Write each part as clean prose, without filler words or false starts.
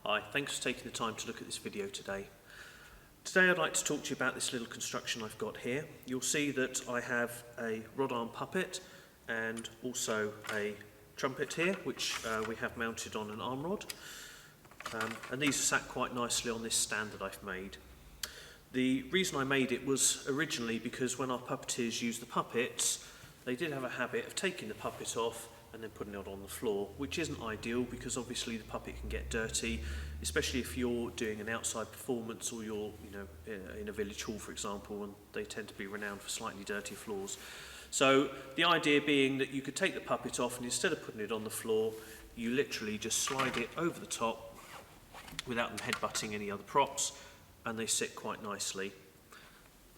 Hi, thanks for taking the time to look at this video today. Today I'd like to talk to you about this little construction I've got here. You'll see that I have a rod arm puppet and also a trumpet here, which we have mounted on an arm rod. And these are sat quite nicely on this stand that I've made. The reason I made it was originally because when our puppeteers use the puppets, they did have a habit of taking the puppet off and then putting it on the floor, which isn't ideal because obviously the puppet can get dirty, especially if you're doing an outside performance or you're in a village hall, for example, and they tend to be renowned for slightly dirty floors. So the idea being that you could take the puppet off and instead of putting it on the floor, you literally just slide it over the top without them headbutting any other props, and they sit quite nicely.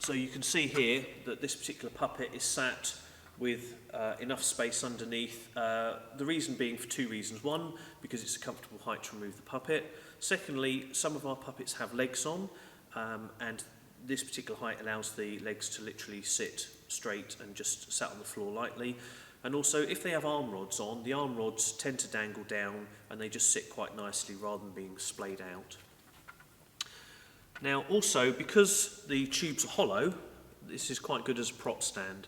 So you can see here that this particular puppet is sat with enough space underneath. The reason being for two reasons. One, because it's a comfortable height to remove the puppet. Secondly, some of our puppets have legs on, and this particular height allows the legs to literally sit straight and just sat on the floor lightly. And also, if they have arm rods on, the arm rods tend to dangle down and they just sit quite nicely rather than being splayed out. Now also, because the tubes are hollow, this is quite good as a prop stand.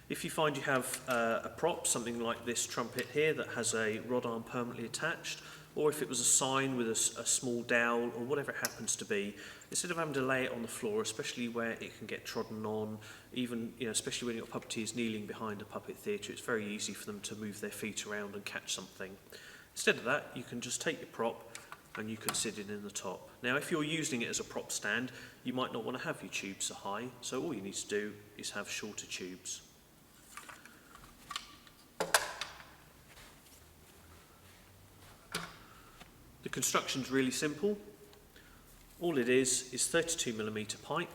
If you find you have a prop, something like this trumpet here that has a rod arm permanently attached, or if it was a sign with a small dowel or whatever it happens to be, instead of having to lay it on the floor, especially where it can get trodden on, even especially when your puppeteer is kneeling behind a puppet theatre, it's very easy for them to move their feet around and catch something. Instead of that, you can just take your prop and you can sit it in the top. Now, if you're using it as a prop stand, you might not want to have your tubes so high, so all you need to do is have shorter tubes. The construction's really simple. All it is 32mm pipe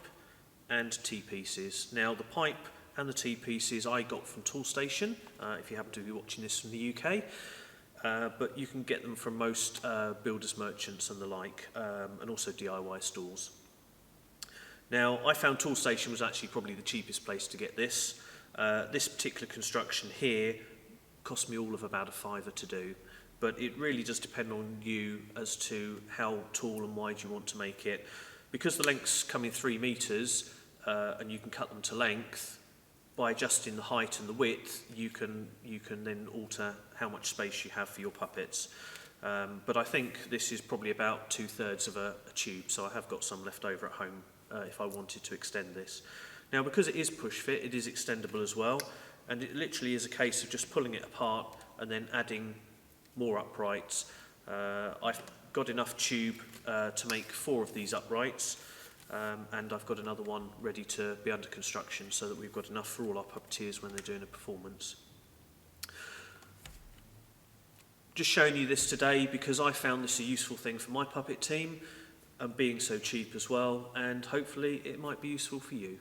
and T-pieces. Now the pipe and the T-pieces I got from Toolstation, if you happen to be watching this from the UK, but you can get them from most builders merchants and the like, and also DIY stores. Now I found Toolstation was actually probably the cheapest place to get this. This particular construction here cost me all of about £5 to do. But it really does depend on you as to how tall and wide you want to make it. Because the lengths come in 3 metres and you can cut them to length, by adjusting the height and the width, you can then alter how much space you have for your puppets. But I think this is probably about 2/3 of a tube, so I have got some left over at home if I wanted to extend this. Now, because it is push fit, it is extendable as well, and it literally is a case of just pulling it apart and then adding more uprights. I've got enough tube to make 4 of these uprights, and I've got another one ready to be under construction so that we've got enough for all our puppeteers when they're doing a performance. Just showing you this today because I found this a useful thing for my puppet team, and being so cheap as well, and hopefully it might be useful for you.